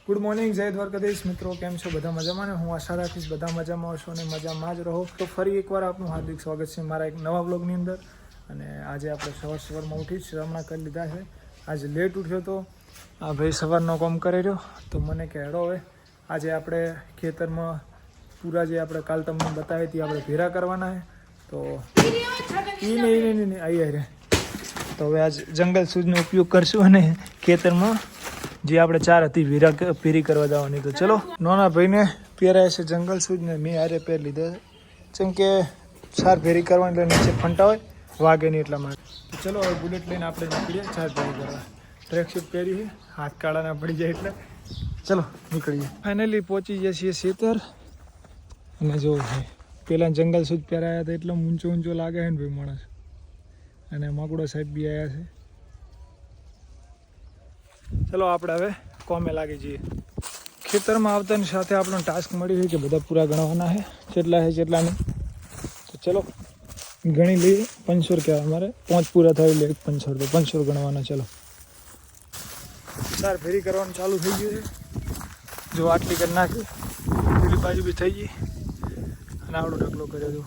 Good morning, જય દ્વારકાધીશ મિત્રો. કેમ છો બધા? મજામાં ને? હું આશા રાખીશ બધા મજામાં હશો અને મજામાં જ રહો. તો ફરી એકવાર આપનું હાર્દિક સ્વાગત છે મારા એક નવા બ્લોગની અંદર. અને આજે આપણે સવારમાં ઉઠી શ્રમણા કરી લીધા છે. આજે લેટ ઉઠ્યો તો આ ભાઈ સવારનો કામ કરી રહ્યો, તો મને કે હેડો હવે આજે આપણે ખેતરમાં પૂરા જે આપણે કાલ તમને બતાવી હતી આપણે ભેરા કરવાના છે. તો નહીં આવી રે. તો હવે આજ જંગલ સૂજનો ઉપયોગ કરશું અને ખેતરમાં જે આપણે 4 હતી ભેરી કરવા જવાની. તો ચલો, નાના ભાઈને પહેરાય છે જંગલ સૂજ ને મેં હારે પહેર લીધા છે, જેમ કે 4 ભેરી કરવાની એટલે નીચે ફંટા હોય વાગે નહીં એટલા માટે. તો ચલો હવે બુલેટ લઈને આપણે નીકળીએ 4 ભેરી કરવા. ટ્રેકસૂટ પહેરી છે, હાથ કાળાના પડી જાય એટલે ચલો નીકળીએ. ફાઇનલી પહોંચી જઈએ છીએ ખેતર. અને જો ભાઈ પેલા જંગલ સૂજ પહેરાયા હતા એટલે ઊંચો લાગે છે ને ભાઈ માણસ. અને મકડો સાહેબ બી આવ્યા છે. ચલો આપણે હવે કોમે લાગી જઈએ. ખેતરમાં આવતાની સાથે આપણો ટાસ્ક મળી છે કે બધા પૂરા ગણવાના છે, કેટલા છે કેટલા નહીં. તો ચલો ગણી લઈએ. 500 કહેવાય અમારે, 5 પૂરા થાય એટલે 500, તો 500 ગણવાના. ચલો 4 ભેરી કરવાનું ચાલુ થઈ ગયું છે. જો આટલી કરી નાખી, પેલી બાજુ બી થઈ ગઈ અને આવડો ઢગલો કર્યો હતો.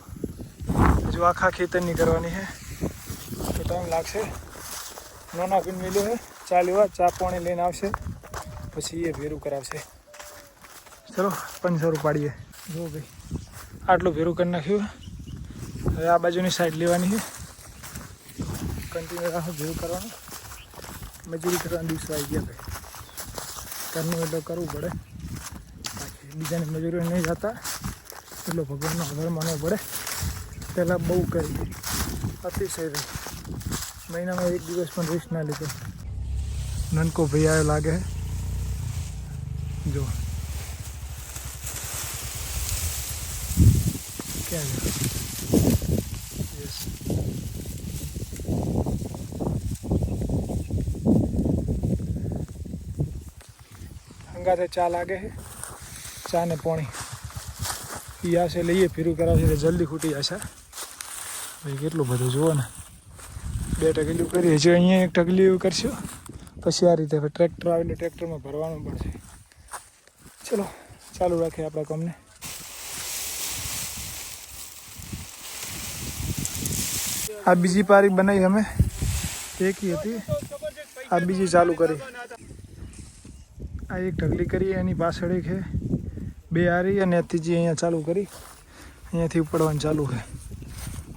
જો આખા ખેતરની કરવાની છે તો ટાઈમ લાગશે. નાના પીન મેલ્યો છે, ચાલ્યો ચા પાણી લઈને આવશે, પછી એ ભેરું કરાવશે. ચલો 500 પાડીએ. જો ભાઈ આટલું ભેરું કરી નાખ્યું. હવે આ બાજુની સાઈડ લેવાની છે. કન્ટિન્યુ રાખો ભેરું કરવાનું. મજૂરી કરવાના દિવસો આવી ગયા ભાઈ. ઘરનું એટલે કરવું પડે, બાકી બીજાની મજૂરી નહીં જતા એટલો ભગવાનનો આભાર માનવો પડે. પહેલાં બહુ કરી અતિશય રહી, મહિનામાં 1 દિવસ પણ રેસ્ટ ના લીધો. નનકો ભાઈ આવ્યો લાગે છે. જો ક્યાં છે? યસ, હંગાતે ચા લાગે છે. ચા ને પાણી એ આવશે, લઈએ ફીરું કરાવશે તો જલ્દી ખૂટી જશે ભાઈ. કેટલું બધું જુઓ ને, 2 ટકલીઓ કરીએ છીએ, અહીંયા 1 ટકલી કરશું, પછી આ રીતે ટ્રેક્ટર આવે એટલે ટ્રેક્ટરમાં ભરવાનું પડશે. ચલો ચાલુ રાખીએ આપણા કામને. આ બીજી પારી બનાવી અમે, એકી હતી, આ બીજી ચાલુ કરી. આ 1 ઢગલી કરી, એની પાછળ એક છે, 2 આરી અને ત્રીજી અહીંયા ચાલુ કરી. અહીંયાથી ઉપડવાનું ચાલુ છે.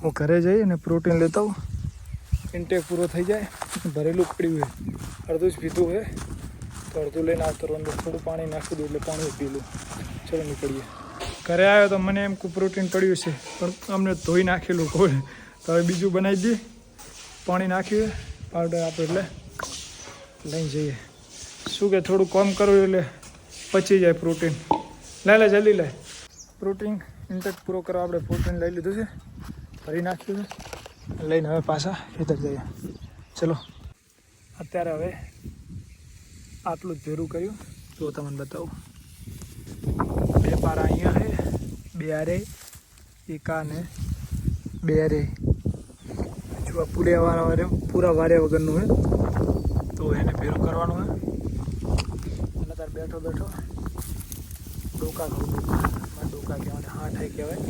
હું ઘરે જઈ અને પ્રોટીન લેતા આવું, ઇન્ટેક પૂરો થઈ જાય. ભરેલું પડ્યું હોય, અડધું જ પીધું હોય તો અડધું લઈને આવતો અંદર થોડું પાણી નાખી દઉં એટલે પાણી પી લઉં. ચલો નીકળીએ. ઘરે આવ્યો તો મને એમ પ્રોટીન પડ્યું છે, પણ અમને ધોઈ નાખેલું કોઈ. તો હવે બીજું બનાવી દઈએ, પાણી નાખ્યું પાવડર આપણે એટલે લઈને જઈએ. શું કે થોડું કમ કરવું એટલે પચી જાય પ્રોટીન. લે જલ્દી લે. પ્રોટીન ઇન્ટેક પૂરો કરવા આપણે પ્રોટીન લઈ લીધું છે, ભરી નાખ્યું છે, લઈને હવે પાછા ખેતર જઈએ. ચલો અત્યારે હવે આટલું જ ભેરું કર્યું. જો તમને બતાવું, 2 પારા અહીંયા છે, 2 આરે, 1 આ ને 2 આરે. જો આ પૂરા વારે વગરનું હોય તો એને ભેરું કરવાનું હોય. અને તાર બેઠો ડોકા ખરું, ડોકા કહેવાય, હા ઠાઈ કહેવાય,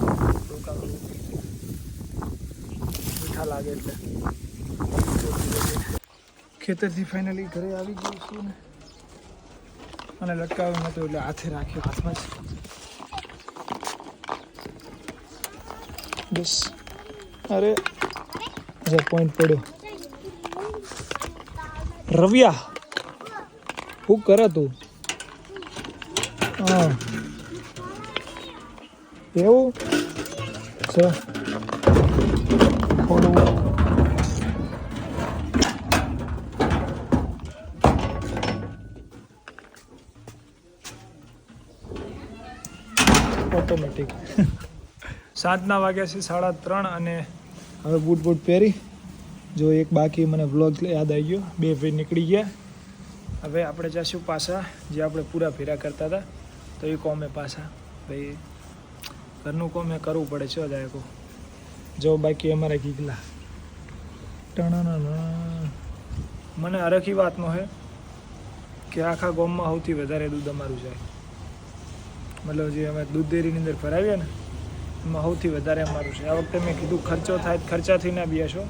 ડોકા ખરું મીઠા લાગે એટલે. ખેતરથી ફાઇનલી ઘરે આવી ગયું છું ને, અને લટકાવ્યું નહોતું એટલે હાથે રાખ્યો, હાથમાં જ. બસ અરે પોઈન્ટ પડ્યો. રવિયા શું કરે તું? હા એવું છે. થોડું ઓટોમેટિક. સાંજના વાગ્યા છે 3:30 અને હવે બૂટ પહેરી. જો એક બાકી મને વ્લોગ યાદ આવી ગયો, 2 ભાઈ નીકળી ગયા. હવે આપણે જઈશું પાછા જે આપણે પૂરા ફેરા કરતા હતા તો એ કોમે પાછા. ભાઈ ઘરનું કોમે કરવું પડે છે જાય કો. જો બાકી અમારા ગીગલા ટણા મને અરખી વાતનો હે કે આખા ગામમાં સૌથી વધારે દૂધ અમારું જાય. મતલબ જે અમે દૂધ ડેરીની અંદર ભરાવીએ ને એમાં સૌથી વધારે અમારું છે. આ વખતે મેં કીધું ખર્ચો થાય ખર્ચાથી ના બેસો,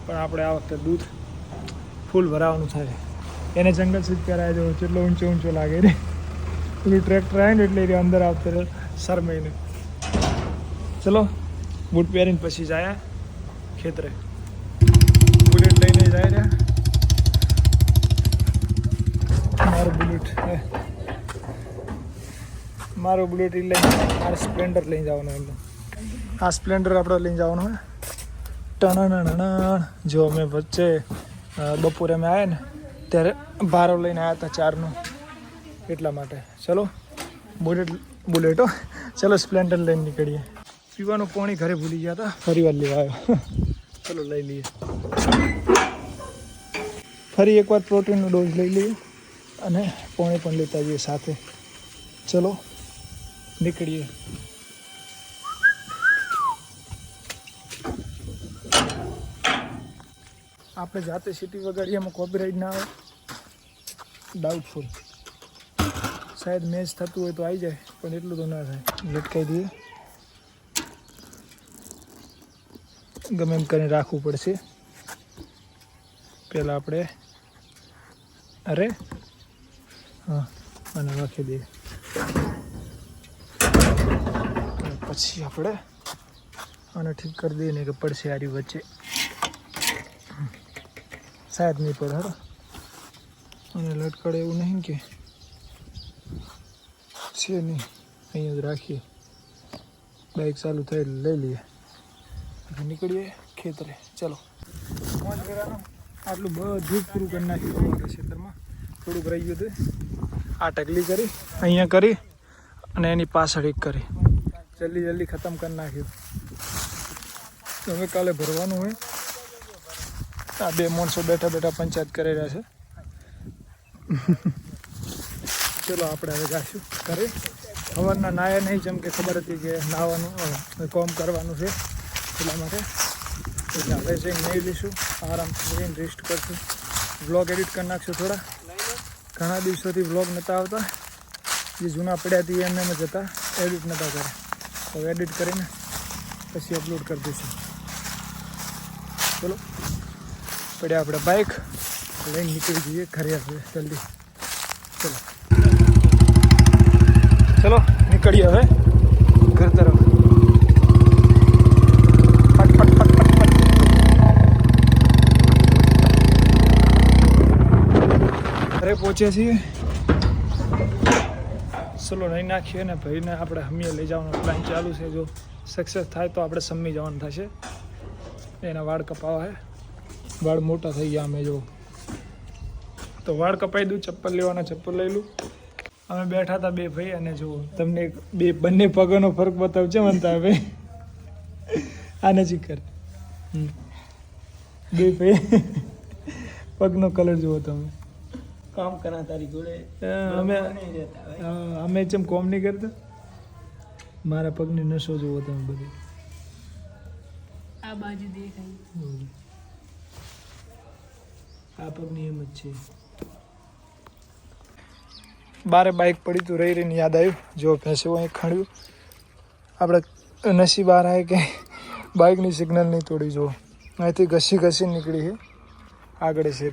પણ આપણે આ વખતે દૂધ ફૂલ ભરાવાનું થાય. એને જંગલ સુધી કરાય જો કેટલો ઊંચો લાગે રે. પેલું ટ્રેક્ટર આવે ને એટલે અંદર આવતો શરમાઈને. ચલો બૂટ પહેરીને પછી જાય ખેતરે. બુલેટ લઈને જાય ને મારો બુલેટ લઈને મારે સ્પ્લેન્ડર લઈને જવાનું. એમને આ સ્પ્લેન્ડર આપણે લઈને જવાનું હોય. ટણ જો અમે વચ્ચે બપોરે અમે આવ્યા ને ત્યારે ભારો લઈને આવ્યા હતા 4નો, એટલા માટે. ચલો બુલેટો ચલો સ્પ્લેન્ડર લઈને નીકળીએ. પીવાનું પાણી ઘરે ભૂલી ગયા હતા, ફરી વાર લેવા આવ્યો. ચલો લઈ લઈએ, ફરી એકવાર પ્રોટીનનો ડોઝ લઈ લઈએ અને પાણી પણ લેતા જઈએ સાથે. ચલો નીકળીએ. આપણે જાતે સિટી વગાડીએ એમાં કોપીરાઇટ ના આવે, ડાઉટફુલ. શાયદ મેચ થતું હોય તો આવી જાય, પણ એટલું તો ના થાય. લટકાઈ દઈએ, ગમે એમ કરીને રાખવું પડશે. પહેલાં આપણે હા અને રાખી દઈએ, પછી આપણે આને ઠીક કરી દઈએ ને કે પડશે આરી વચ્ચે. શાયદ નહીં પડે. હરો અને લટકડે એવું નહીં કે છે નહીં, અહીંયા જ રાખીએ. બાઇક ચાલુ થાય લઈ લઈએ, નીકળીએ ખેતરે. ચલો મોજ કરવાનું. આટલું બધું પૂરું કરી નાખ્યું અમારા ખેતરમાં. થોડુંક રહી ગયું હતું, આ ઢગલી કરી અહીંયા કરી અને એની પાછળ એક કરી, જલ્દી ખતમ કરી નાખ્યું. હવે કાલે ભરવાનું હોય. આ 2 માણસો બેઠા પંચાયત કરી રહ્યા છે. ચલો આપણે હવે જાશું ઘરે. સવારના નાયા નહીં, જેમ કે ખબર હતી કે નાવાનું કોમ કરવાનું છે, એટલા માટે. એટલે હવે જઈને નહીં લઈશું, આરામથી જઈને રેસ્ટ કરશું. વ્લોગ એડિટ કરી નાખશું. થોડા ઘણા દિવસોથી વ્લોગ નહોતા આવતા, જે જૂના પડ્યા હતી એમને એમ જ હતા, એડિટ નહોતા કરે. હવે એડિટ કરીને પછી અપલોડ કરી દઈશું. ચલો પડ્યા આપણે બાઇક લઈને નીકળી જઈએ ઘરે. હવે જલ્દી ચલો નીકળીએ હવે ઘર તરફ. ઘરે પહોંચ્યા છીએ. ચલો નહીં નાખીએ ને ભાઈને આપણે હમીએ લઈ જવાનો પ્લાન ચાલુ છે. જો સક્સેસ થાય તો આપણે સમ્મી જવાનું થશે. એના વાળ કપાવા છે, વાળ મોટા થઈ ગયા. અમે જો તો વાળ કપાઈ દઉં, ચપ્પલ લેવાના ચપ્પલ લઈ લઉં. અમે બેઠા હતા 2 ભાઈ, અને જો તમને બંને પગોનો ફરક બતાવશે મનતા ભાઈ. આ નજીક કર. 2 ભાઈ પગનો કલર જુઓ તમે. કામ કરા તારી જોડે અમે જેમ કોમ નહીં કરતા. મારા પગની નસો જુઓ તમે બધી. આ બાજુ દેખાય, આ પગની એમ જ છે. બારે બાઇક પડી તું રહીને યાદ આવ્યું. જો ભેંસે અહીં ખણ્યું. આપણે નસીબ આ રહે કે બાઇકની સિગ્નલ નહીં તોડી. જો અહીંથી ઘસી નીકળી છે આગળ છે.